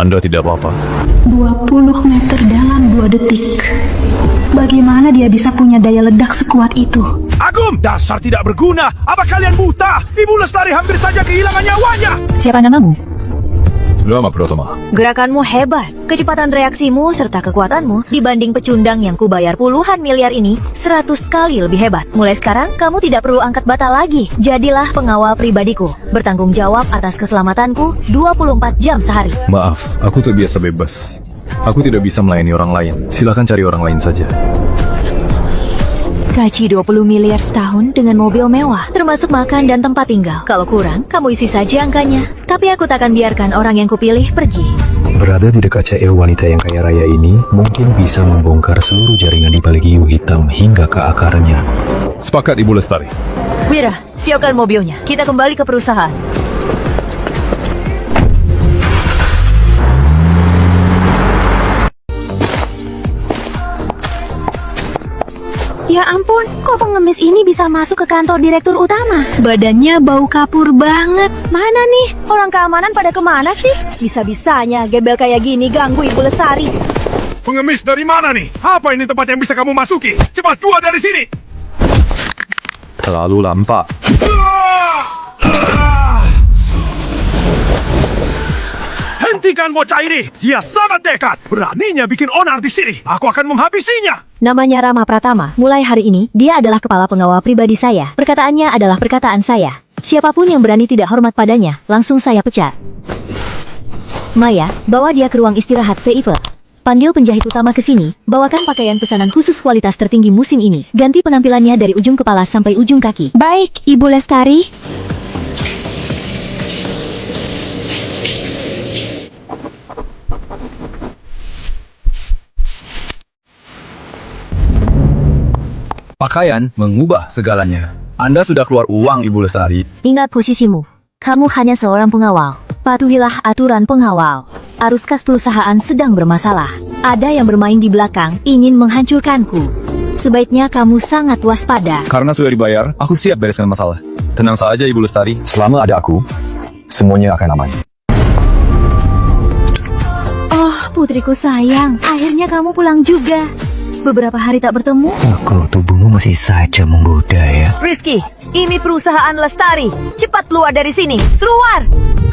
Anda tidak apa-apa? 20 meter dalam 2 detik. Bagaimana dia bisa punya daya ledak sekuat itu? Agum, dasar tidak berguna. Apa kalian buta? Ibu Lestari hampir saja kehilangan nyawanya. Siapa namamu? Lama Pratama. Gerakanmu hebat, kecepatan reaksimu serta kekuatanmu dibanding pecundang yang kubayar puluhan miliar ini 100 kali lebih hebat. Mulai sekarang, kamu tidak perlu angkat bata lagi. Jadilah pengawal pribadiku, bertanggung jawab atas keselamatanku 24 jam sehari. Maaf, aku terbiasa bebas. Aku tidak bisa melayani orang lain. Silakan cari orang lain saja. Gaji 20 miliar setahun dengan mobil mewah, termasuk makan dan tempat tinggal. Kalau kurang, kamu isi saja angkanya. Tapi aku tak akan biarkan orang yang kupilih pergi. Berada di dekat CEO wanita yang kaya raya ini mungkin bisa membongkar seluruh jaringan di balik hiu hitam hingga ke akarnya. Sepakat Ibu Lestari. Wira, siapkan mobilnya. Kita kembali ke perusahaan. Ya ampun, kok pengemis ini bisa masuk ke kantor direktur utama? Badannya bau kapur banget. Mana nih? Orang keamanan pada kemana sih? Bisa-bisanya gembel kayak gini ganggu Ibu Lestari. Pengemis dari mana nih? Apa ini tempat yang bisa kamu masuki? Cepat keluar dari sini. Terlalu lampak. Hentikan bocah ini. Dia sangat dekat. Beraninya bikin onar di sini. Aku akan menghabisinya. Namanya Rama Pratama. Mulai hari ini, dia adalah kepala pengawal pribadi saya. Perkataannya adalah perkataan saya. Siapapun yang berani tidak hormat padanya, langsung saya pecat. Maya, bawa dia ke ruang istirahat VIP. Panggil penjahit utama ke sini, bawakan pakaian pesanan khusus kualitas tertinggi musim ini. Ganti penampilannya dari ujung kepala sampai ujung kaki. Baik, Ibu Lestari. Pakaian mengubah segalanya. Anda sudah keluar uang, Ibu Lestari. Ingat posisimu. Kamu hanya seorang pengawal. Patuhilah aturan pengawal. Arus kas perusahaan sedang bermasalah. Ada yang bermain di belakang, ingin menghancurkanku. Sebaiknya kamu sangat waspada. Karena sudah dibayar, aku siap bereskan masalah. Tenang saja, Ibu Lestari. Selama ada aku, semuanya akan aman. Oh, putriku sayang. Akhirnya kamu pulang juga. Beberapa hari tak bertemu. Kok tubuhmu masih saja menggoda ya? Rizky, ini perusahaan Lestari. Cepat keluar dari sini. Keluar!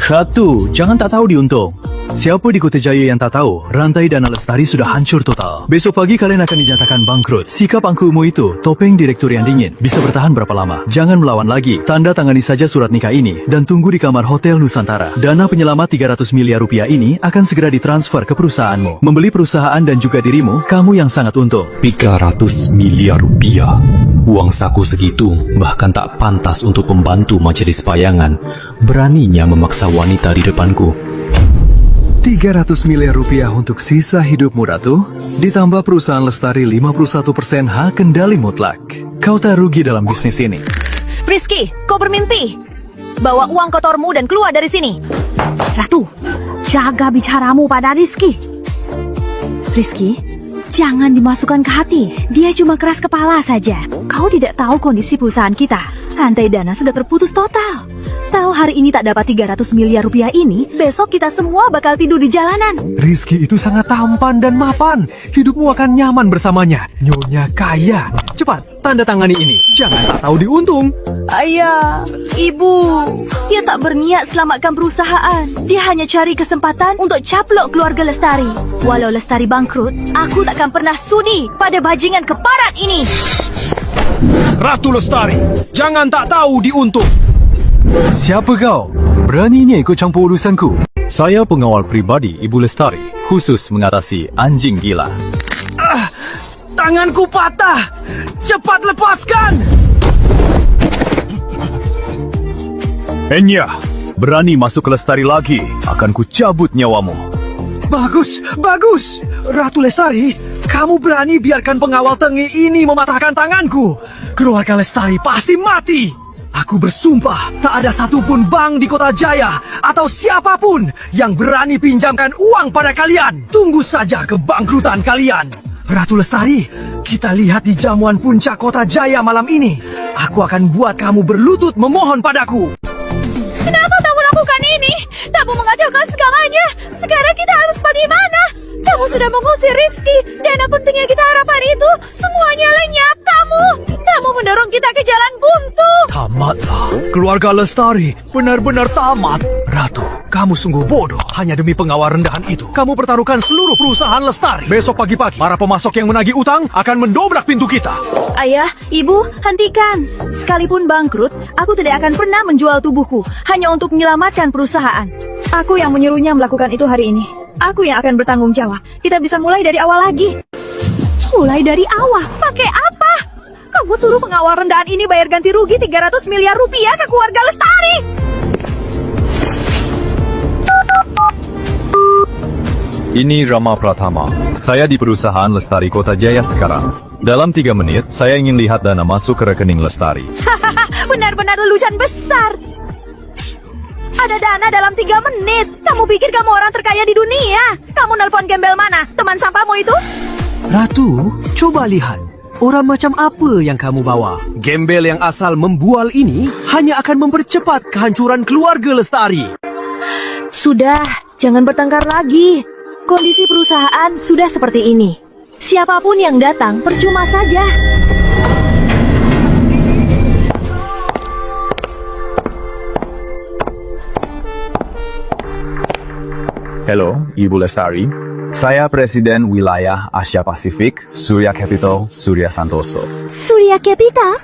Ratu, jangan tak tahu diuntung. Siapa di Kota Jaya yang tak tahu, rantai dana Lestari sudah hancur total. Besok pagi kalian akan dinyatakan bangkrut. Sikap angkuhmu itu, topeng direktur yang dingin, bisa bertahan berapa lama? Jangan melawan lagi. Tanda tangani saja surat nikah ini, dan tunggu di kamar Hotel Nusantara. Dana penyelamat 300 miliar rupiah ini akan segera ditransfer ke perusahaanmu. Membeli perusahaan dan juga dirimu, kamu yang sangat untung. 300 miliar rupiah. Uang saku segitu bahkan tak pantas untuk pembantu majelis payangan. Beraninya memaksa wanita di depanku. 300 miliar rupiah untuk sisa hidupmu, Ratu. Ditambah perusahaan Lestari 51% hak kendali mutlak. Kau tak rugi dalam bisnis ini. Rizky, kau bermimpi. Bawa uang kotormu dan keluar dari sini. Ratu, jaga bicaramu pada Rizky. Rizky, jangan dimasukkan ke hati. Dia cuma keras kepala saja. Kau tidak tahu kondisi perusahaan kita. Rantai dana sudah terputus total. Tahu hari ini tak dapat 300 miliar rupiah ini, besok kita semua bakal tidur di jalanan. Rizky itu sangat tampan dan mapan. Hidupmu akan nyaman bersamanya. Nyonya kaya. Cepat, tanda tangani ini. Jangan tak tahu diuntung. Ayah, ibu, dia tak berniat selamatkan perusahaan. Dia hanya cari kesempatan untuk caplok keluarga Lestari. Walau Lestari bangkrut, aku takkan pernah sudi pada bajingan keparat ini. Ratu Lestari, jangan tak tahu diuntung. Siapa kau? Beraninya ikut campur urusanku. Saya pengawal pribadi Ibu Lestari, khusus mengatasi anjing gila. Tanganku patah. Cepat lepaskan. Enya, berani masuk ke Lestari lagi, akan kucabut nyawamu. Bagus, bagus. Ratu Lestari, kamu berani biarkan pengawal tengi ini mematahkan tanganku. Keluarga Lestari pasti mati. Aku bersumpah, tak ada satupun bank di Kota Jaya atau siapapun yang berani pinjamkan uang pada kalian. Tunggu saja kebangkrutan kalian. Ratu Lestari, kita lihat di jamuan puncak Kota Jaya malam ini. Aku akan buat kamu berlutut memohon padaku. Kenapa tak melakukan ini? Tak mau mengajak Jangan segalanya. Sekarang kita harus bagaimana? Kamu sudah mengusir Rizky. Dana penting yang kita harapkan itu semuanya lenyap. Kamu mendorong kita ke jalan buntu. Tamatlah. Keluarga Lestari benar-benar tamat. Ratu, kamu sungguh bodoh. Hanya demi pengawal rendahan itu, kamu pertaruhkan seluruh perusahaan Lestari. Besok pagi-pagi, para pemasok yang menagih utang akan mendobrak pintu kita. Ayah, ibu, hentikan. Sekalipun bangkrut, aku tidak akan pernah menjual tubuhku hanya untuk menyelamatkan perusahaan. Aku yang menyuruhnya melakukan itu hari ini. Aku yang akan bertanggung jawab. Kita bisa mulai dari awal lagi. Mulai dari awal? Pakai apa? Kamu suruh pengawal rendahan ini bayar ganti rugi 300 miliar rupiah ke keluarga Lestari. Ini Rama Pratama. Saya di perusahaan Lestari Kota Jaya sekarang. Dalam 3 menit, saya ingin lihat dana masuk ke rekening Lestari. Hahaha, benar-benar lelucon besar. Ada dana dalam 3 menit. Kamu pikir kamu orang terkaya di dunia? Kamu nelpon gembel mana? Teman sampahmu itu? Ratu, coba lihat. Orang macam apa yang kamu bawa? Gembel yang asal membual ini hanya akan mempercepat kehancuran keluarga Lestari. Sudah, jangan bertengkar lagi. Kondisi perusahaan sudah seperti ini. Siapapun yang datang percuma saja. Halo, Ibu Lestari. Saya Presiden Wilayah Asia Pasifik, Surya Capital, Surya Santoso. Surya Capital?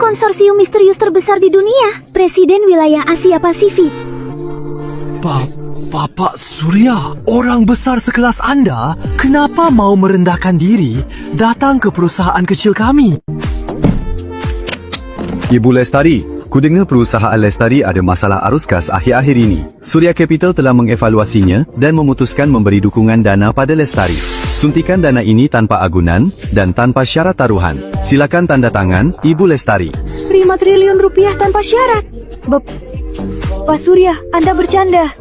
Konsorsium misterius terbesar di dunia. Presiden wilayah Asia Pasifik. Bapak Surya, orang besar sekelas Anda, kenapa mau merendahkan diri datang ke perusahaan kecil kami? Ibu Lestari, kudengar perusahaan Lestari ada masalah arus kas akhir-akhir ini. Surya Capital telah mengevaluasinya dan memutuskan memberi dukungan dana pada Lestari. Suntikan dana ini tanpa agunan dan tanpa syarat taruhan. Silakan tanda tangan, Ibu Lestari. 5 triliun rupiah tanpa syarat. Pak Surya, Anda bercanda.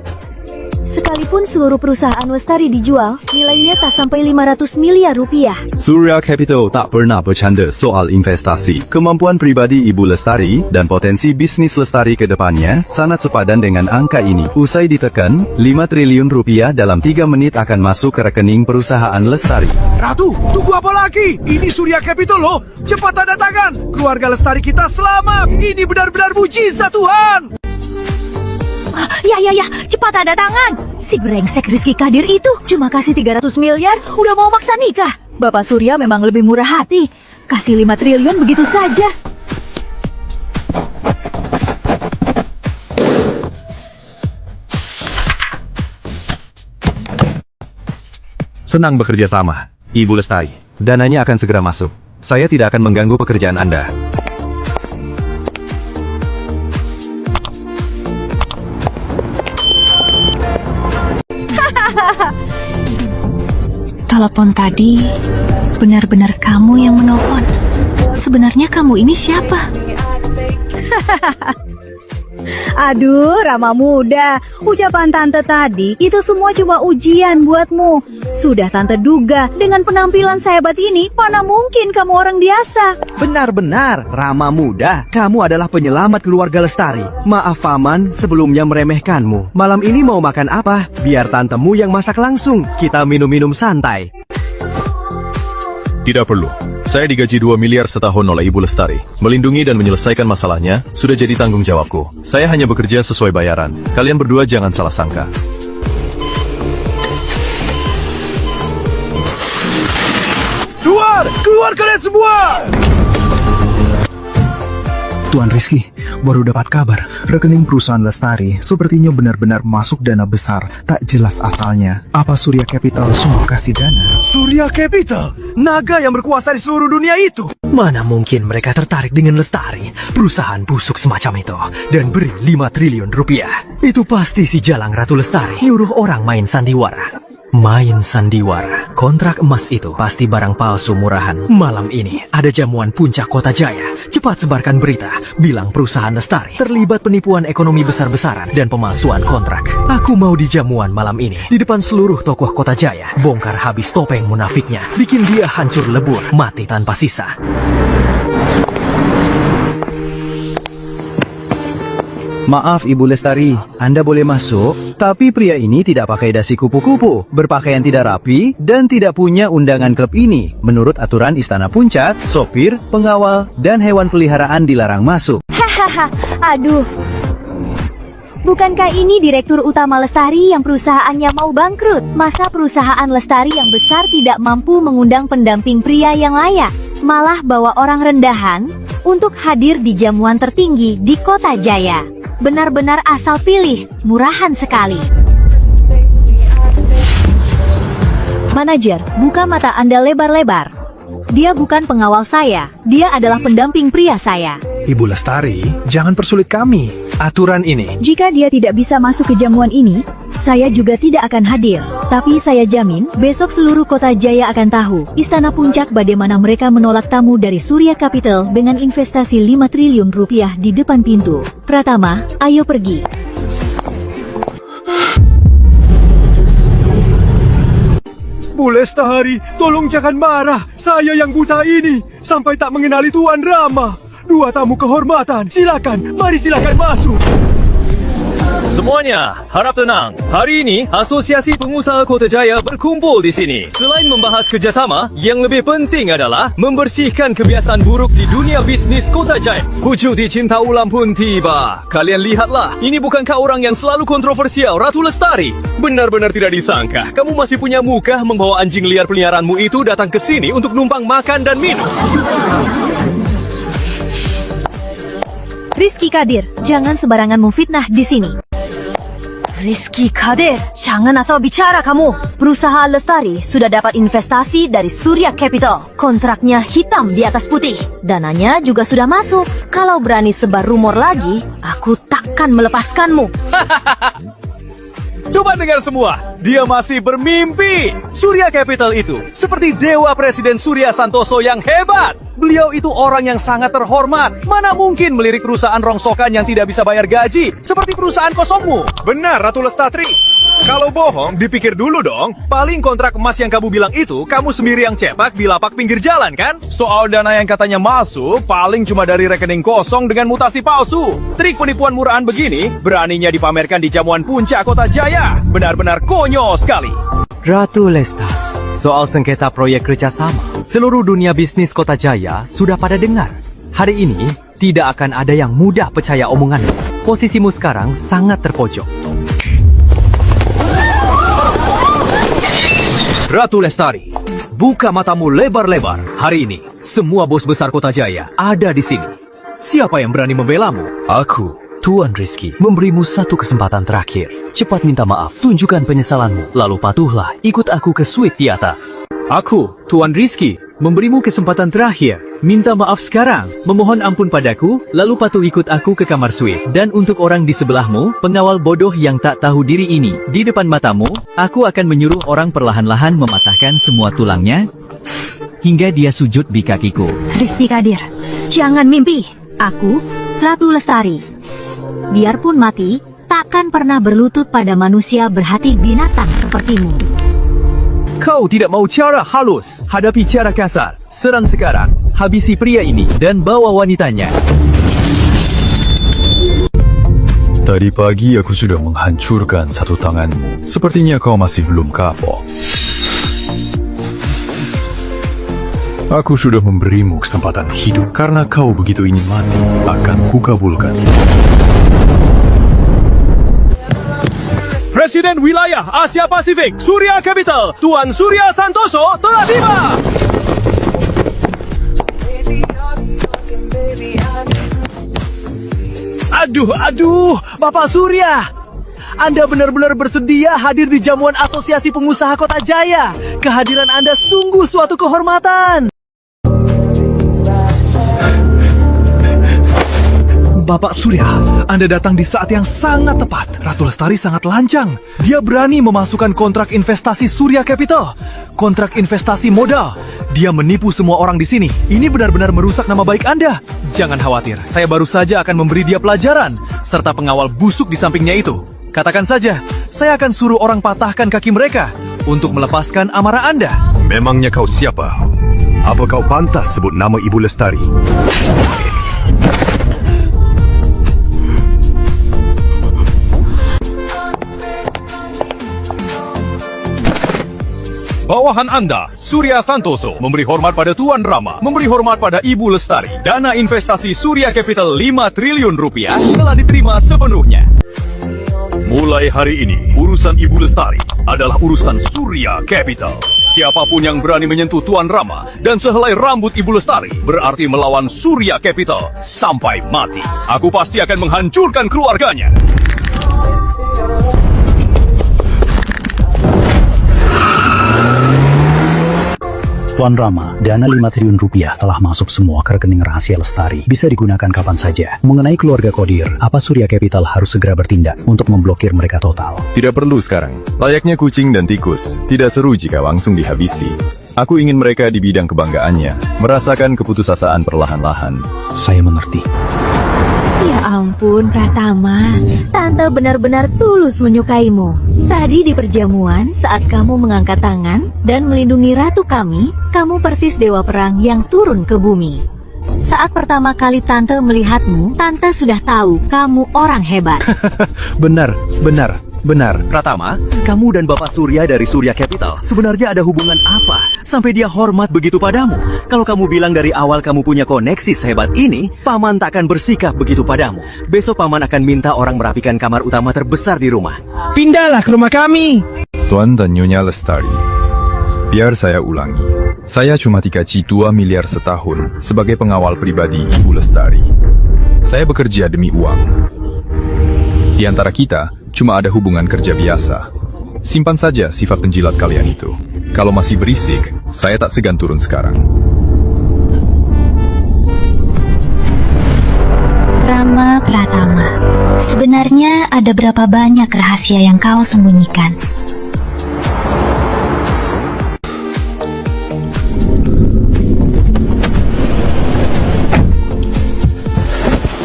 Sekalipun seluruh perusahaan Lestari dijual, nilainya tak sampai 500 miliar rupiah. Surya Capital tak pernah bercanda soal investasi. Kemampuan pribadi Ibu Lestari dan potensi bisnis Lestari ke depannya sangat sepadan dengan angka ini. Usai ditekan, 5 triliun rupiah dalam 3 menit akan masuk ke rekening perusahaan Lestari. Ratu, tunggu apa lagi? Ini Surya Capital loh. Cepat tanda tangan. Keluarga Lestari kita selamat. Ini benar-benar mujizat Tuhan. Ya, cepat tanda tangan. Si brengsek Rizky Kadir itu cuma kasih 300 miliar, udah mau maksa nikah. Bapak Surya memang lebih murah hati. Kasih 5 triliun begitu saja. Senang bekerja sama, Ibu Lestari. Dananya akan segera masuk. Saya tidak akan mengganggu pekerjaan Anda. Telepon tadi benar-benar kamu yang menelpon. Sebenarnya kamu ini siapa? Aduh, Rama muda. Ucapan tante tadi itu semua cuma ujian buatmu. Sudah tante duga, dengan penampilan sehebat ini, mana mungkin kamu orang biasa. Benar-benar, Rama muda, kamu adalah penyelamat keluarga Lestari. Maaf Paman, sebelumnya meremehkanmu. Malam ini mau makan apa? Biar tantemu yang masak langsung. Kita minum-minum santai. Tidak perlu. Saya digaji 2 miliar setahun oleh Ibu Lestari. Melindungi dan menyelesaikan masalahnya sudah jadi tanggung jawabku. Saya hanya bekerja sesuai bayaran. Kalian berdua jangan salah sangka. Keluar kalian semua! Tuan Rizky, baru dapat kabar. Rekening perusahaan Lestari sepertinya benar-benar masuk dana besar, tak jelas asalnya. Apa Surya Capital sungguh kasih dana? Surya Capital? Naga yang berkuasa di seluruh dunia itu? Mana mungkin mereka tertarik dengan Lestari, perusahaan busuk semacam itu, dan beri 5 triliun rupiah. Itu pasti si Jalang Ratu Lestari nyuruh orang main sandiwara. Main sandiwara. Kontrak emas itu pasti barang palsu murahan. Malam ini ada jamuan puncak Kota Jaya. Cepat sebarkan berita. Bilang perusahaan Lestari terlibat penipuan ekonomi besar-besaran dan pemalsuan kontrak. Aku mau di jamuan malam ini. Di depan seluruh tokoh Kota Jaya. Bongkar habis topeng munafiknya. Bikin dia hancur lebur. Mati tanpa sisa. Maaf Ibu Lestari, Anda boleh masuk, tapi pria ini tidak pakai dasi kupu-kupu, berpakaian tidak rapi, dan tidak punya undangan klub ini. Menurut aturan Istana Puncak, sopir, pengawal, dan hewan peliharaan dilarang masuk. Hahaha, aduh. Bukankah ini Direktur Utama Lestari yang perusahaannya mau bangkrut? Masa perusahaan Lestari yang besar tidak mampu mengundang pendamping pria yang layak? Malah bawa orang rendahan untuk hadir di jamuan tertinggi di Kota Jaya. Benar-benar asal pilih, murahan sekali. Manajer, buka mata Anda lebar-lebar. Dia bukan pengawal saya, dia adalah pendamping pria saya. Ibu Lestari, jangan persulit kami. Aturan ini. Jika dia tidak bisa masuk ke jamuan ini, saya juga tidak akan hadir. Tapi saya jamin, besok seluruh Kota Jaya akan tahu Istana Puncak bagaimana mereka menolak tamu dari Surya Capital dengan investasi 5 triliun rupiah di depan pintu. Pratama, ayo pergi. Bu Lestari, tolong jangan marah. Saya yang buta ini sampai tak mengenali Tuan Rama. Dua tamu kehormatan, silakan, mari silakan masuk. Semuanya, harap tenang. Hari ini, Asosiasi Pengusaha Kota Jaya berkumpul di sini. Selain membahas kerjasama, yang lebih penting adalah membersihkan kebiasaan buruk di dunia bisnis Kota Jaya. Wujud cinta ulang pun tiba. Kalian lihatlah, ini bukankah orang yang selalu kontroversial, Ratu Lestari? Benar-benar tidak disangka, kamu masih punya muka membawa anjing liar peliharaanmu itu datang ke sini untuk numpang makan dan minum. Rizky Kadir, jangan sembarangan memfitnah di sini. Rizky Kadir, jangan asal bicara kamu. Perusahaan Lestari sudah dapat investasi dari Surya Capital. Kontraknya hitam di atas putih. Dananya juga sudah masuk. Kalau berani sebar rumor lagi, aku takkan melepaskanmu. Coba dengar semua, dia masih bermimpi. Surya Capital itu seperti dewa Presiden Surya Santoso yang hebat. Beliau itu orang yang sangat terhormat. Mana mungkin melirik perusahaan rongsokan yang tidak bisa bayar gaji seperti perusahaan kosongmu. Benar, Ratu Lestari. Kalau bohong, dipikir dulu dong. Paling kontrak emas yang kamu bilang itu, kamu sendiri yang cetak di lapak pinggir jalan, kan? Soal dana yang katanya masuk, paling cuma dari rekening kosong dengan mutasi palsu. Trik penipuan murahan begini, beraninya dipamerkan di jamuan puncak Kota Jaya. Benar-benar konyol sekali. Ratu Lestari, soal sengketa proyek kerjasama, seluruh dunia bisnis Kota Jaya sudah pada dengar. Hari ini, tidak akan ada yang mudah percaya omonganmu. Posisimu sekarang sangat terpojok. Ratu Lestari, buka matamu lebar-lebar. Hari ini, semua bos besar Kota Jaya ada di sini. Siapa yang berani membelamu? Aku, Tuan Rizky, memberimu satu kesempatan terakhir. Cepat minta maaf, tunjukkan penyesalanmu, lalu patuhlah, ikut aku ke suite di atas. Aku, Tuan Rizky, memberimu kesempatan terakhir. Minta maaf sekarang, memohon ampun padaku, lalu patuh ikut aku ke kamar suite. Dan untuk orang di sebelahmu, pengawal bodoh yang tak tahu diri ini, di depan matamu, aku akan menyuruh orang perlahan-lahan mematahkan semua tulangnya, hingga dia sujud di kakiku. Rizky Kadir, jangan mimpi. Aku, Ratu Lestari. Biarpun mati, takkan pernah berlutut pada manusia berhati binatang sepertimu. Kau tidak mau cara halus, hadapi cara kasar. Serang sekarang, habisi pria ini dan bawa wanitanya. Tadi pagi aku sudah menghancurkan satu tanganmu. Sepertinya kau masih belum kapok. Aku sudah memberimu kesempatan hidup. Karena kau begitu ingin mati, akan kukabulkan. Presiden Wilayah Asia Pasifik Surya Capital, Tuan Surya Santoso telah tiba. Aduh, Bapak Surya. Anda benar-benar bersedia hadir di jamuan Asosiasi Pengusaha Kota Jaya. Kehadiran Anda sungguh suatu kehormatan. Bapak Surya, Anda datang di saat yang sangat tepat. Ratu Lestari sangat lancang. Dia berani memasukkan kontrak investasi Surya Capital. Kontrak investasi modal. Dia menipu semua orang di sini. Ini benar-benar merusak nama baik Anda. Jangan khawatir, saya baru saja akan memberi dia pelajaran. Serta pengawal busuk di sampingnya itu. Katakan saja, saya akan suruh orang patahkan kaki mereka untuk melepaskan amarah Anda. Memangnya kau siapa? Apa kau pantas sebut nama Ibu Lestari? Bawahan Anda, Surya Santoso, memberi hormat pada Tuan Rama, memberi hormat pada Ibu Lestari. Dana investasi Surya Capital 5 triliun rupiah telah diterima sepenuhnya. Mulai hari ini, urusan Ibu Lestari adalah urusan Surya Capital. Siapapun yang berani menyentuh Tuan Rama dan sehelai rambut Ibu Lestari berarti melawan Surya Capital sampai mati. Aku pasti akan menghancurkan keluarganya. Tuan Rama, dana 5 triliun rupiah telah masuk semua ke rekening rahasia Lestari. Bisa digunakan kapan saja. Mengenai keluarga Kodir, apa Surya Capital harus segera bertindak untuk memblokir mereka total? Tidak perlu sekarang. Layaknya kucing dan tikus, tidak seru jika langsung dihabisi. Aku ingin mereka di bidang kebanggaannya, merasakan keputusasaan perlahan-lahan. Saya mengerti. Ya ampun, Pratama. Tante benar-benar tulus menyukaimu. Tadi di perjamuan, saat kamu mengangkat tangan dan melindungi ratu kami, kamu persis dewa perang yang turun ke bumi. Saat pertama kali Tante melihatmu, Tante sudah tahu kamu orang hebat. Benar. Pratama, kamu dan Bapak Surya dari Surya Capital sebenarnya ada hubungan apa sampai dia hormat begitu padamu? Kalau kamu bilang dari awal kamu punya koneksi sehebat ini, Paman tak akan bersikap begitu padamu. Besok Paman akan minta orang merapikan kamar utama terbesar di rumah. Pindahlah ke rumah kami. Tuan dan Nyonya Lestari, biar saya ulangi. Saya cuma dikaji 2 miliar setahun sebagai pengawal pribadi Ibu Lestari. Saya bekerja demi uang. Di antara kita, cuma ada hubungan kerja biasa. Simpan saja sifat penjilat kalian itu. Kalau masih berisik, saya tak segan turun sekarang. Rama Pratama, sebenarnya ada berapa banyak rahasia yang kau sembunyikan?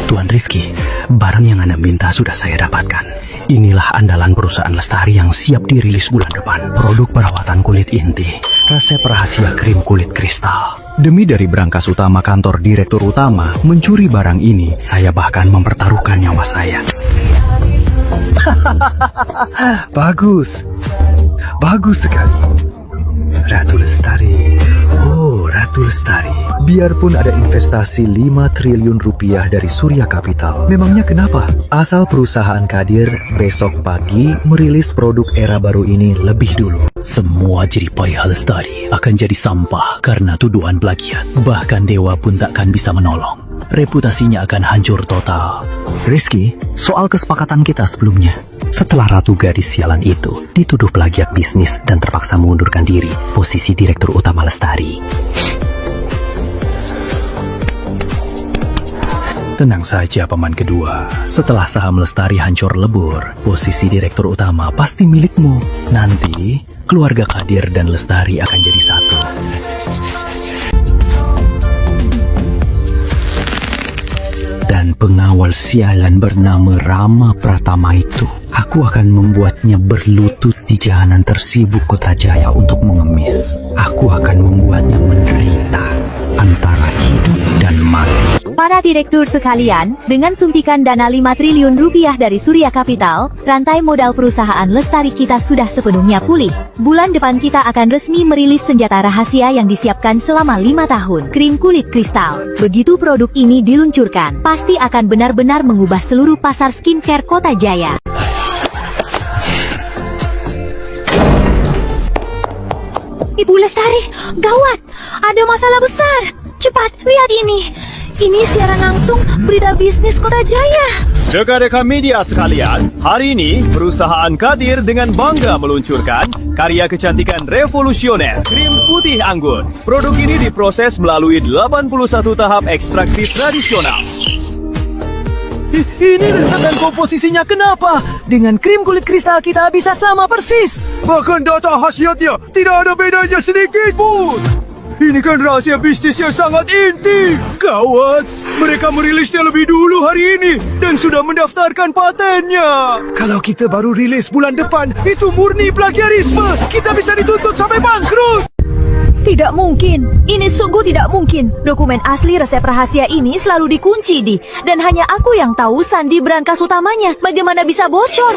Tuan Rizky, barang yang Anda minta sudah saya dapatkan. Inilah andalan perusahaan Lestari yang siap dirilis bulan depan. Produk perawatan kulit inti, resep rahasia krim kulit kristal. Demi dari berangkas utama kantor direktur utama mencuri barang ini, saya bahkan mempertaruhkan nyawa saya. Bagus sekali. Ratu Lestari. Oh, Ratu Lestari. Biarpun ada investasi 5 triliun rupiah dari Surya Capital, memangnya kenapa? Asal perusahaan Kadir besok pagi merilis produk era baru ini lebih dulu. Semua jeripaya Lestari akan jadi sampah karena tuduhan plagiat. Bahkan dewa pun takkan bisa menolong. Reputasinya akan hancur total. Rizky, soal kesepakatan kita sebelumnya. Setelah Ratu Gadis sialan itu dituduh plagiat bisnis dan terpaksa mengundurkan diri posisi direktur utama Lestari. Tenang saja Paman Kedua. Setelah saham Lestari hancur lebur, posisi direktur utama pasti milikmu. Nanti keluarga Kadir dan Lestari akan jadi satu. Dan pengawal sialan bernama Rama Pratama itu, aku akan membuatnya berlutut di jalanan tersibuk Kota Jaya untuk mengemis. Aku akan membuatnya menderita antara hidup dan mati. Para direktur sekalian, dengan suntikan dana 5 triliun rupiah dari Surya Capital, rantai modal perusahaan Lestari kita sudah sepenuhnya pulih. Bulan depan kita akan resmi merilis senjata rahasia yang disiapkan selama 5 tahun, krim kulit kristal. Begitu produk ini diluncurkan, pasti akan benar-benar mengubah seluruh pasar skincare Kota Jaya. Ibu Lestari, gawat! Ada masalah besar! Cepat, lihat ini! Ini siaran langsung berita bisnis Kota Jaya. Rekan-rekan media sekalian, hari ini perusahaan Kadir dengan bangga meluncurkan karya kecantikan revolusioner, krim putih anggur. Produk ini diproses melalui 81 tahap ekstraksi tradisional. Ini resep dan komposisinya kenapa? Dengan krim kulit kristal kita bisa sama persis. Bahkan data khasiatnya tidak ada bedanya sedikit pun. Ini kan rahasia bisnis yang sangat inti. Gawat, mereka merilisnya lebih dulu hari ini dan sudah mendaftarkan patennya. Kalau kita baru rilis bulan depan, itu murni plagiarisme. Kita bisa dituntut sampai bangkrut. Tidak mungkin, ini sungguh tidak mungkin. Dokumen asli resep rahasia ini selalu dikunci di, dan hanya aku yang tahu sandi berangkas utamanya. Bagaimana bisa bocor?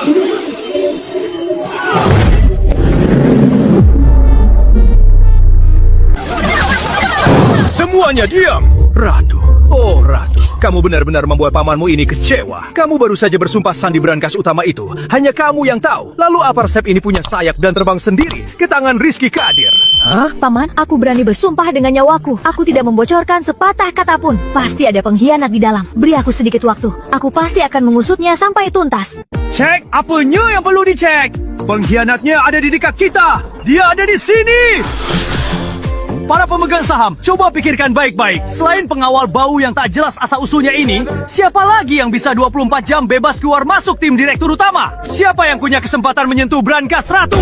Semuanya diam! Ratu, oh Ratu, kamu benar-benar membuat pamanmu ini kecewa. Kamu baru saja bersumpah sandi brankas utama itu. Hanya kamu yang tahu. Lalu apa resep ini punya sayap dan terbang sendiri ke tangan Rizky Kadir? Hah? Paman, aku berani bersumpah dengan nyawaku. Aku tidak membocorkan sepatah kata pun. Pasti ada pengkhianat di dalam. Beri aku sedikit waktu. Aku pasti akan mengusutnya sampai tuntas. Cek apanya yang perlu dicek. Pengkhianatnya ada di dekat kita. Dia ada di sini. Para pemegang saham, coba pikirkan baik-baik. Selain pengawal bau yang tak jelas asal-usulnya ini, siapa lagi yang bisa 24 jam bebas keluar masuk tim direktur utama? Siapa yang punya kesempatan menyentuh brankas Ratu?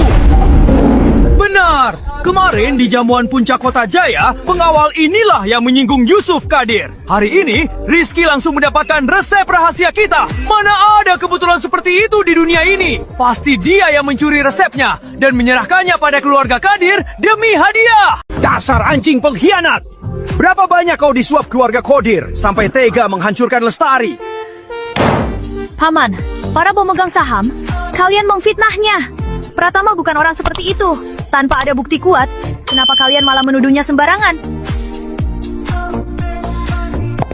Benar! Kemarin di jamuan puncak kota Jaya, pengawal inilah yang menyinggung Yusuf Kadir. Hari ini, Rizky langsung mendapatkan resep rahasia kita. Mana ada kebetulan seperti itu di dunia ini? Pasti dia yang mencuri resepnya dan menyerahkannya pada keluarga Kadir demi hadiah. Dasar anjing pengkhianat! Berapa banyak kau disuap keluarga Kodir sampai tega menghancurkan Lestari? Paman, para pemegang saham, kalian memfitnahnya. Pratama bukan orang seperti itu. Tanpa ada bukti kuat, kenapa kalian malah menuduhnya sembarangan?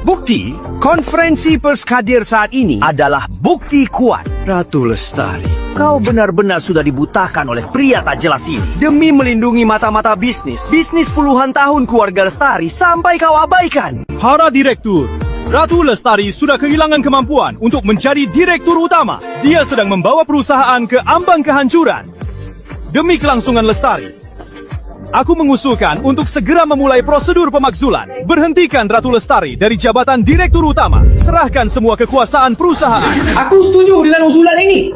Bukti? Konferensi pers Kadir saat ini adalah bukti kuat. Ratu Lestari, kau benar-benar sudah dibutakan oleh pria tak jelas ini. Demi melindungi mata-mata bisnis puluhan tahun keluarga Lestari sampai kau abaikan. Para direktur, Ratu Lestari sudah kehilangan kemampuan untuk menjadi direktur utama. Dia sedang membawa perusahaan ke ambang kehancuran. Demi kelangsungan Lestari, aku mengusulkan untuk segera memulai prosedur pemakzulan. Berhentikan Ratu Lestari dari jabatan direktur utama. Serahkan semua kekuasaan perusahaan. Aku setuju dengan usulan ini.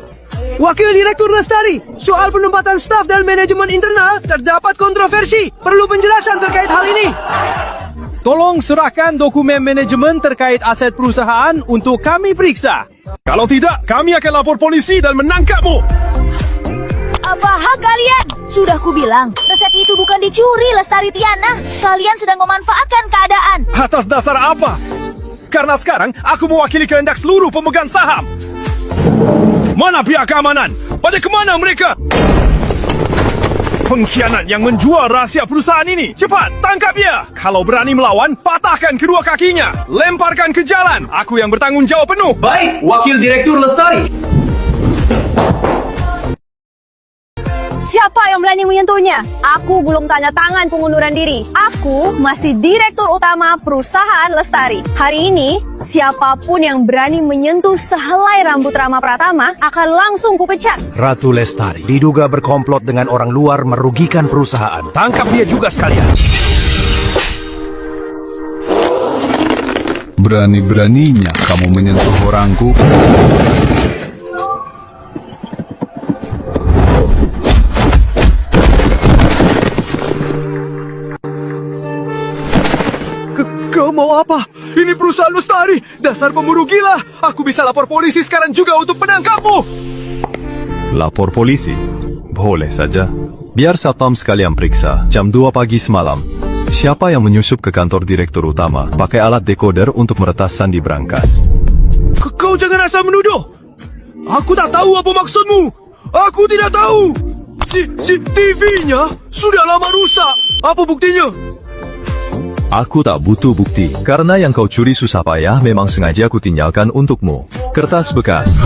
Wakil Direktur Lestari, soal penempatan staf dan manajemen internal terdapat kontroversi. Perlu penjelasan terkait hal ini. Tolong serahkan dokumen manajemen terkait aset perusahaan untuk kami periksa. Kalau tidak, kami akan lapor polisi dan menangkapmu. Apa hak kalian? Sudah kubilang, resep itu bukan dicuri, Lestari Tiana. Kalian sedang memanfaatkan keadaan. Atas dasar apa? Karena sekarang aku mewakili kehendak seluruh pemegang saham. Mana pihak keamanan? Pada kemana mereka? Pengkhianat yang menjual rahasia perusahaan ini. Cepat, tangkap dia. Kalau berani melawan, patahkan kedua kakinya. Lemparkan ke jalan. Aku yang bertanggung jawab penuh. Baik, Wakil Direktur Lestari. Siapa yang berani menyentuhnya? Aku belum tanda tangan pengunduran diri. Aku masih direktur utama perusahaan Lestari. Hari ini, siapapun yang berani menyentuh sehelai rambut Rama Pratama akan langsung kupecat. Ratu Lestari diduga berkomplot dengan orang luar merugikan perusahaan. Tangkap dia juga sekalian. Berani-beraninya kamu menyentuh orangku. Kau mau apa? Ini perusahaan Lestari. Dasar pemburu gila. Aku bisa lapor polisi sekarang juga untuk menangkapmu. Lapor polisi? Boleh saja. Biar Satpam sekalian periksa. Jam 2 pagi semalam, siapa yang menyusup ke kantor direktur utama pakai alat decoder untuk meretas sandi brankas? Kau jangan asal menuduh. Aku tak tahu apa maksudmu. Aku tidak tahu. TV-nya sudah lama rusak. Apa buktinya? Aku tak butuh bukti, karena yang kau curi susah payah memang sengaja aku tinggalkan untukmu. Kertas bekas.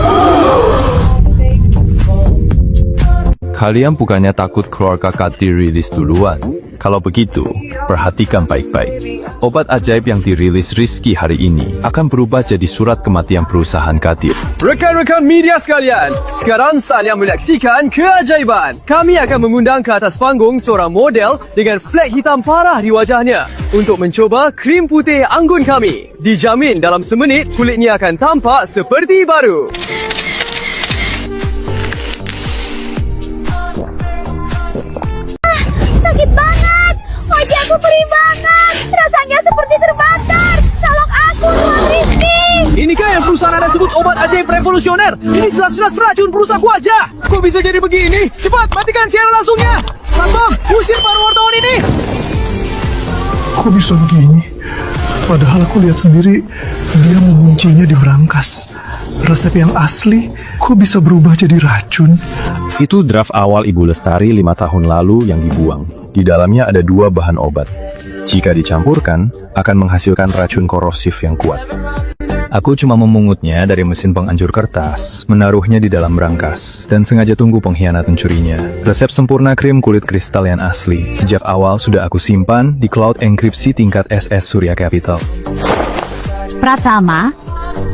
Kalian bukannya takut keluarga Kadir rilis duluan? Kalau begitu, perhatikan baik-baik. Obat ajaib yang dirilis Rizky hari ini akan berubah jadi surat kematian perusahaan Kadir. Rekan-rekan media sekalian, sekarang saatnya menyaksikan keajaiban. Kami akan mengundang ke atas panggung seorang model dengan flek hitam parah di wajahnya untuk mencoba krim putih anggun kami. Dijamin dalam semenit kulitnya akan tampak seperti baru. Sakit banget. Wajahku perih banget. Rasanya seperti terbakar. Tolong aku, Tuan Rizky. Inikah yang perusahaan Anda sebut obat ajaib revolusioner? Ini jelas-jelas racun perusak wajah. Kok bisa jadi begini? Cepat, matikan siaran langsungnya. Satpam, usir para wartawan ini. Kok bisa begini? Padahal aku lihat sendiri dia menguncinya di brankas. Resep yang asli kok bisa berubah jadi racun? Itu draft awal Ibu Lestari 5 tahun lalu yang dibuang. Di dalamnya ada 2 bahan obat. Jika dicampurkan, akan menghasilkan racun korosif yang kuat. Aku cuma memungutnya dari mesin penghancur kertas, menaruhnya di dalam brankas, dan sengaja tunggu pengkhianat mencurinya. Resep sempurna krim kulit kristal yang asli. Sejak awal sudah aku simpan di cloud enkripsi tingkat SS Surya Capital. Pratama,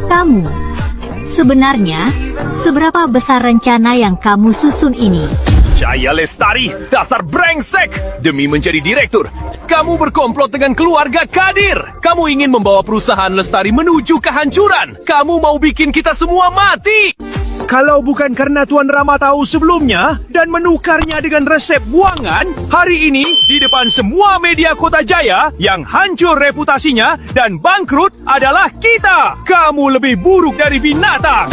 kamu. Sebenarnya, seberapa besar rencana yang kamu susun ini? Jaya Lestari, dasar brengsek! Demi menjadi direktur, kamu berkomplot dengan keluarga Kadir. Kamu ingin membawa perusahaan Lestari menuju kehancuran. Kamu mau bikin kita semua mati. Kalau bukan karena Tuan Rama tahu sebelumnya dan menukarnya dengan resep buangan, hari ini di depan semua media Kota Jaya yang hancur reputasinya dan bangkrut adalah kita. Kamu lebih buruk dari binatang.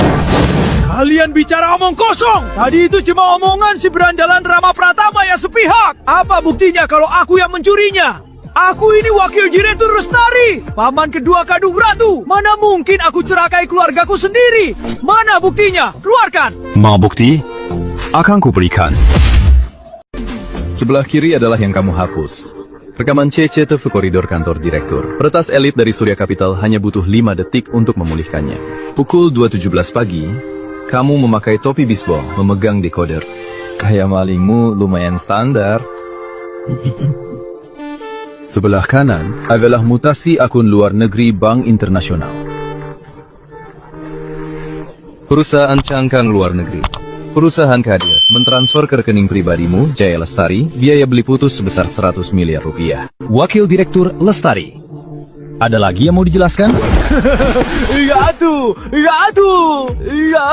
Kalian bicara omong kosong. Tadi itu cuma omongan si berandalan Rama Pratama yang sepihak. Apa buktinya kalau aku yang mencurinya? Aku ini wakil direktur Lestari, paman kedua kandung ratu. Mana mungkin aku cerakai keluargaku sendiri? Mana buktinya? Keluarkan. Mau bukti? Akan kuberikan. Sebelah kiri adalah yang kamu hapus. Rekaman CC ke koridor kantor direktur. Peretas elit dari Surya Capital hanya butuh 5 detik untuk memulihkannya. Pukul 2.17 pagi, kamu memakai topi bisbol, memegang decoder. Kayak malingmu lumayan standar. Sebelah kanan adalah mutasi akun luar negeri Bank Internasional. Perusahaan cangkang luar negeri. Perusahaan Kadir mentransfer ke rekening pribadimu, Jaya Lestari, biaya beli putus sebesar 100 miliar rupiah. Wakil Direktur Lestari. Ada lagi yang mau dijelaskan? Iya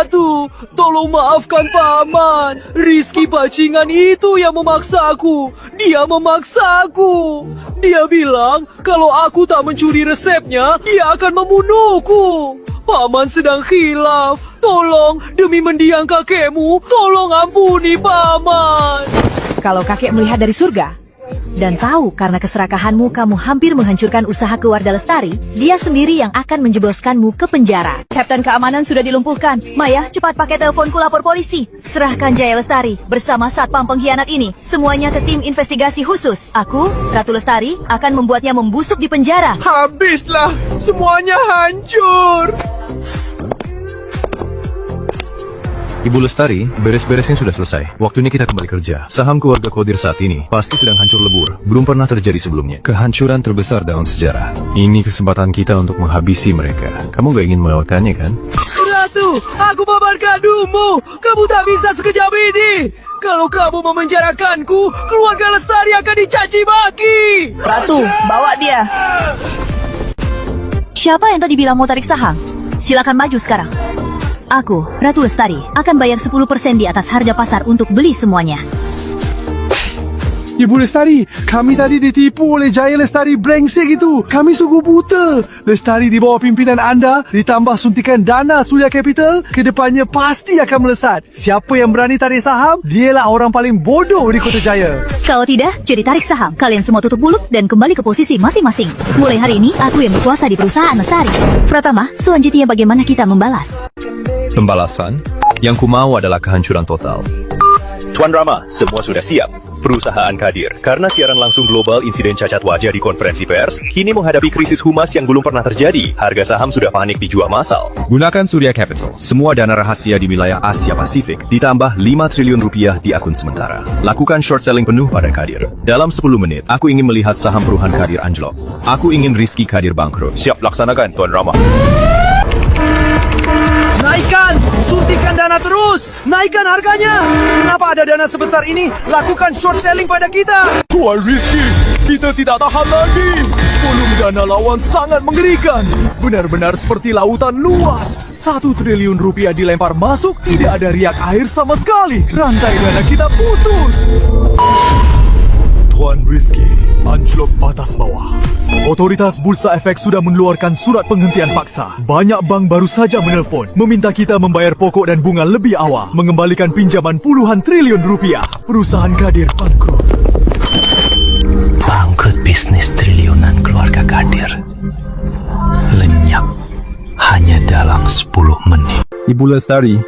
tuh, tolong maafkan paman. Rizky Pacingan itu yang memaksaku. Dia memaksaku. Dia bilang kalau aku tak mencuri resepnya, dia akan membunuhku. Paman sedang khilaf. Tolong, demi mendiang kakekmu, tolong ampuni paman. Kalau kakek melihat dari surga dan tahu karena keserakahanmu kamu hampir menghancurkan usaha keluarga Lestari, dia sendiri yang akan menjebloskanmu ke penjara. Kapten keamanan sudah dilumpuhkan. Maya, cepat pakai teleponku lapor polisi. Serahkan Jaya Lestari bersama satpam pengkhianat ini semuanya ke tim investigasi khusus. Aku, Ratu Lestari, akan membuatnya membusuk di penjara. Habislah, semuanya hancur. Ibu Lestari, beres-beresnya sudah selesai. Waktunya kita kembali kerja. Saham keluarga Kodir saat ini pasti sedang hancur lebur. Belum pernah terjadi sebelumnya. Kehancuran terbesar dalam sejarah. Ini kesempatan kita untuk menghabisi mereka. Kamu gak ingin melewatkannya kan? Ratu, aku paman kandungmu. Kamu tak bisa sekejam ini. Kalau kamu memenjarakanku, keluarga Lestari akan dicaci maki. Ratu, bawa dia. Siapa yang tadi bilang mau tarik saham? Silakan maju sekarang. Aku, Ratu Lestari, akan bayar 10% di atas harga pasar untuk beli semuanya. Ibu Lestari, kami tadi ditipu oleh Jaya Lestari brengsek itu. Kami sungguh buta. Lestari di bawah pimpinan anda, ditambah suntikan dana Surya Capital, kedepannya pasti akan melesat. Siapa yang berani tarik saham, dialah orang paling bodoh di Kota Jaya. Kalau tidak, jadi tarik saham. Kalian semua tutup mulut dan kembali ke posisi masing-masing. Mulai hari ini, aku yang berkuasa di perusahaan Lestari. Pratama, selanjutnya bagaimana kita membalas? Pembalasan? Yang ku mau adalah kehancuran total. Tuan Rama, semua sudah siap. Perusahaan Kadir, karena siaran langsung global insiden cacat wajah di konferensi pers, kini menghadapi krisis humas yang belum pernah terjadi. Harga saham sudah panik dijual massal. Gunakan Surya Capital. Semua dana rahasia di wilayah Asia Pasifik, ditambah 5 triliun rupiah di akun sementara. Lakukan short selling penuh pada Kadir. Dalam 10 menit, aku ingin melihat saham perusahaan Kadir anjlok. Aku ingin Rizky Kadir bangkrut. Siap laksanakan, Tuan Rama. Naikkan, suntikan dana terus. Naikkan harganya. Kenapa ada dana sebesar ini? Lakukan short selling pada kita. Tuan Rizky, kita tidak tahan lagi. Volume dana lawan sangat mengerikan. Benar-benar seperti lautan luas. 1 triliun rupiah dilempar masuk, tidak ada riak air sama sekali. Rantai dana kita putus. Tuan Rizky, anjlok batas bawah. Otoritas Bursa Efek sudah mengeluarkan surat penghentian paksa. Banyak bank baru saja menelpon, meminta kita membayar pokok dan bunga lebih awal, mengembalikan pinjaman puluhan triliun rupiah. Perusahaan Kadir bangkrut. Bangkrut bisnis triliunan keluarga Kadir. Lenyap hanya dalam 10 menit. Ibu Lestari,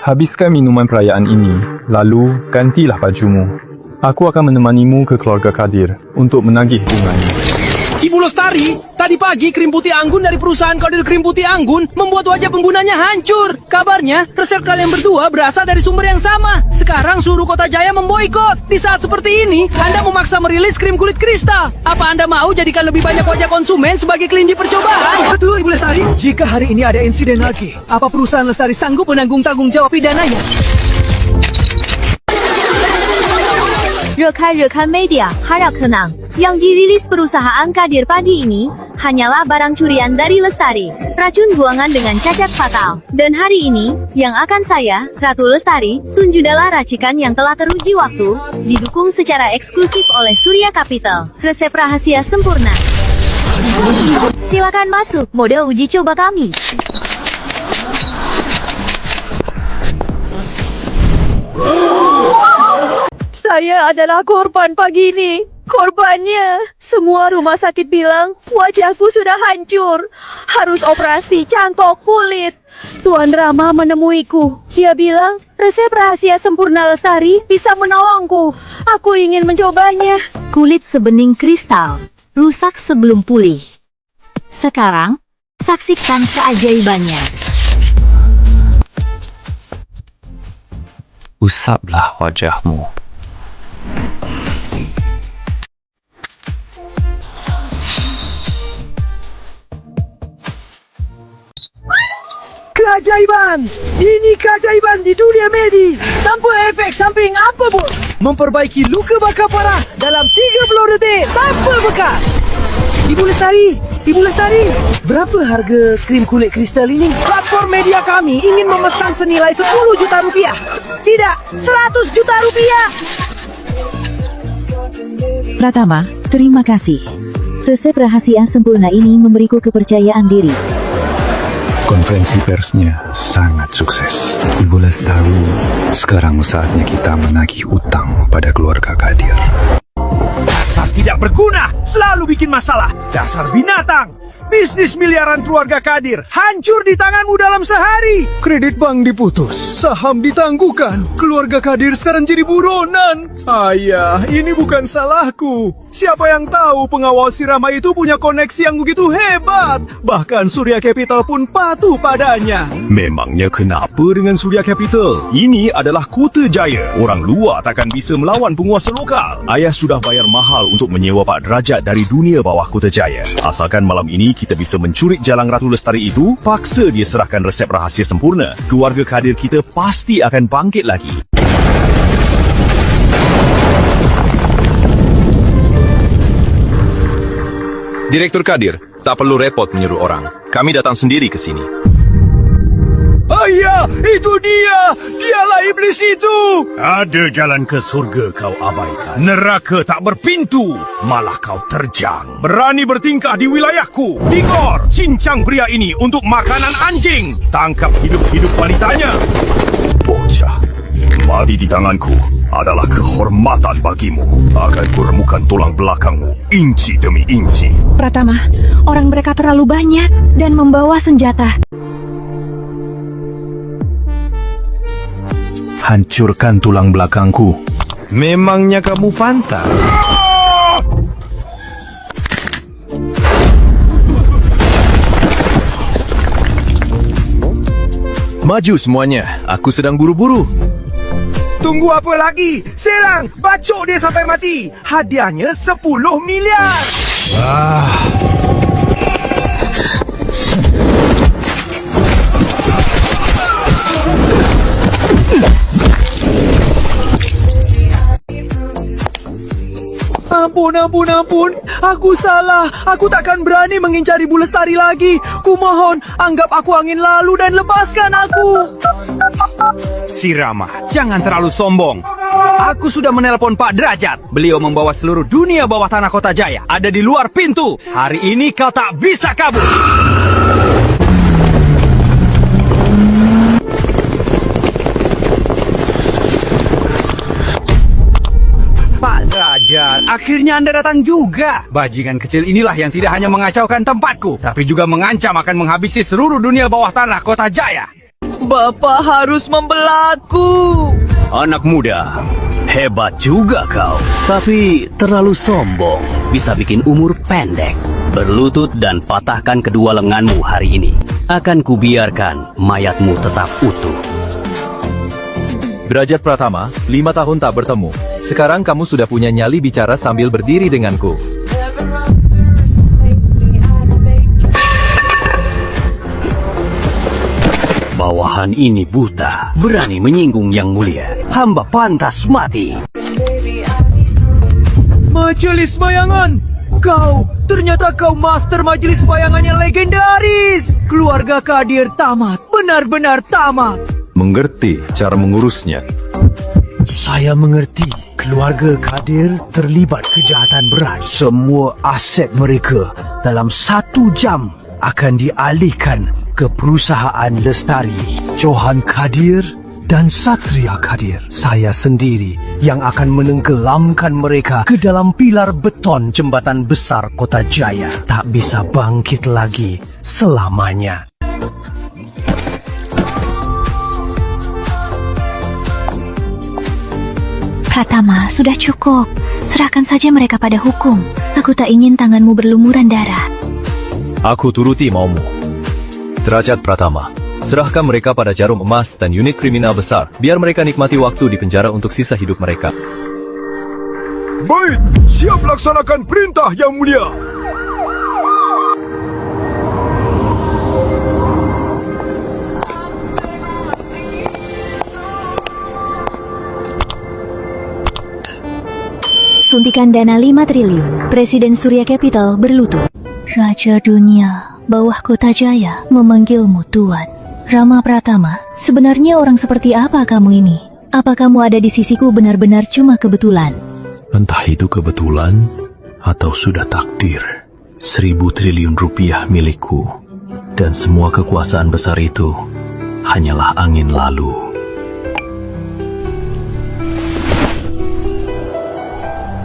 Habiskan minuman perayaan ini, lalu gantilah bajumu. Aku akan menemanimu ke keluarga Kadir untuk menagih bunganya. Ibu Lestari, tadi pagi krim putih anggun dari perusahaan Kadir Krim Putih Anggun membuat wajah penggunanya hancur. Kabarnya, resep kalian berdua berasal dari sumber yang sama. Sekarang seluruh Kota Jaya memboikot. Di saat seperti ini, Anda memaksa merilis krim kulit kristal. Apa Anda mau jadikan lebih banyak wajah konsumen sebagai kelinci percobaan? Betul, Ibu Lestari. Jika hari ini ada insiden lagi, apa perusahaan Lestari sanggup menanggung tanggung jawab pidananya? 热看 media, harap tenang. Yang dirilis perusahaan Kadir pagi ini hanyalah barang curian dari Lestari, racun buangan dengan cacat fatal. Dan hari ini, yang akan saya, Ratu Lestari, tunjudalah racikan yang telah teruji waktu, didukung secara eksklusif oleh Surya Capital, resep rahasia sempurna. Silakan masuk mode uji coba kami. Saya adalah korban pagi ini. Korbannya. Semua rumah sakit bilang wajahku sudah hancur. Harus operasi cangkok kulit. Tuan Rama menemuiku. Dia bilang resep rahasia sempurna Lestari bisa menolongku. Aku ingin mencobanya. Kulit sebening kristal, rusak sebelum pulih. Sekarang, saksikan keajaibannya. Usaplah wajahmu. Keajaiban! Ini keajaiban di dunia medis. Tanpa efek samping apapun. Memperbaiki luka bakar parah dalam 30 detik tanpa bekas. Ibu Lestari, berapa harga krim kulit kristal ini? Platform media kami ingin memesan senilai 10 juta rupiah. Tidak, 100 juta rupiah. Pratama, terima kasih. Resep rahasia sempurna ini memberiku kepercayaan diri. Konferensi persnya sangat sukses. Ibu Lestari, sekarang saatnya kita menagih utang pada keluarga Kadir. Dasar tidak berguna, selalu bikin masalah. Dasar binatang. Bisnis miliaran keluarga Kadir hancur di tanganmu dalam sehari. Kredit bank diputus, saham ditangguhkan. Keluarga Kadir sekarang jadi buronan. Ayah, ini bukan salahku. Siapa yang tahu pengawal si Rama itu punya koneksi yang begitu hebat. Bahkan Surya Capital pun patuh padanya. Memangnya kenapa dengan Surya Capital? Ini adalah Kota Jaya. Orang luar takkan bisa melawan penguasa lokal. Ayah sudah bayar mahal untuk menyewa Pak Derajat dari dunia bawah Kota Jaya. Asalkan malam ini kita bisa mencuri jalang Ratu Lestari itu, paksa dia serahkan resep rahasia sempurna. Keluarga Kadir kita pasti akan bangkit lagi. Direktur Kadir, tak perlu repot menyuruh orang. Kami datang sendiri ke sini. Ayah, itu dia! Dialah iblis itu! Ada jalan ke surga kau abaikan. Neraka tak berpintu, malah kau terjang. Berani bertingkah di wilayahku. Igor, cincang pria ini untuk makanan anjing. Tangkap hidup-hidup wanitanya. Bocah, mati di tanganku adalah kehormatan bagimu. Akan kuremukan tulang belakangmu, inci demi inci. Pratama, orang mereka terlalu banyak dan membawa senjata. Hancurkan tulang belakangku. Memangnya kamu pantas? Maju semuanya, aku sedang buru-buru. Tunggu apa lagi? Serang! Bacok dia sampai mati! Hadiahnya 10 miliar! Ampun. Aku salah. Aku takkan berani mengincari Bu Lestari lagi. Kumohon, anggap aku angin lalu dan lepaskan aku. Si Rama, jangan terlalu sombong. Aku sudah menelpon Pak Derajat. Beliau membawa seluruh dunia bawah tanah Kota Jaya. Ada di luar pintu. Hari ini kau tak bisa kabur. Pak Derajat, akhirnya Anda datang juga. Bajingan kecil inilah yang tidak hanya mengacaukan tempatku, tapi juga mengancam akan menghabisi seluruh dunia bawah tanah Kota Jaya. Bapak harus membelaku. Anak muda, hebat juga kau. Tapi terlalu sombong, bisa bikin umur pendek. Berlutut dan patahkan kedua lenganmu hari ini. Akan kubiarkan mayatmu tetap utuh. Derajat Pratama, 5 tahun tak bertemu. Sekarang kamu sudah punya nyali bicara sambil berdiri denganku. Bawahan ini buta, berani menyinggung yang mulia. Hamba pantas mati. Majelis bayangan. Ternyata kau master majelis bayangan yang legendaris. Keluarga Kadir tamat, benar-benar tamat. Mengerti cara mengurusnya. Saya mengerti. Keluarga Kadir terlibat kejahatan berat. Semua aset mereka dalam 1 jam akan dialihkan ke perusahaan Lestari. Johan Kadir dan Satria Kadir. Saya sendiri yang akan menenggelamkan mereka ke dalam pilar beton jembatan besar Kota Jaya. Tak bisa bangkit lagi selamanya. Pratama, sudah cukup. Serahkan saja mereka pada hukum. Aku tak ingin tanganmu berlumuran darah. Aku turuti maumu. Derajat Pratama, serahkan mereka pada jarum emas dan unit kriminal besar, biar mereka nikmati waktu di penjara untuk sisa hidup mereka. Baik, siap laksanakan perintah yang mulia. Suntikan dana 5 triliun. Presiden Surya Capital berlutut. Raja dunia, bawah Kota Jaya memanggilmu Tuan. Rama Pratama, sebenarnya orang seperti apa kamu ini? Apa kamu ada di sisiku benar-benar cuma kebetulan? Entah itu kebetulan atau sudah takdir. 1.000 triliun rupiah milikku. Dan semua kekuasaan besar itu hanyalah angin lalu.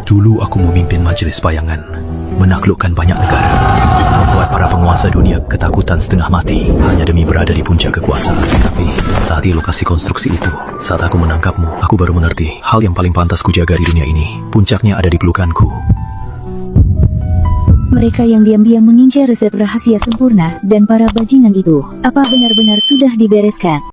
Dulu aku memimpin majelis bayangan, menaklukkan banyak negara, membuat para penguasa dunia ketakutan setengah mati hanya demi berada di puncak kekuasaan. Tapi saat di lokasi konstruksi itu, saat aku menangkapmu, aku baru mengerti hal yang paling pantas kujaga di dunia ini. Puncaknya ada di pelukanku. Mereka yang diam-diam mengincar resep rahasia sempurna dan para bajingan itu, apa benar-benar sudah dibereskan?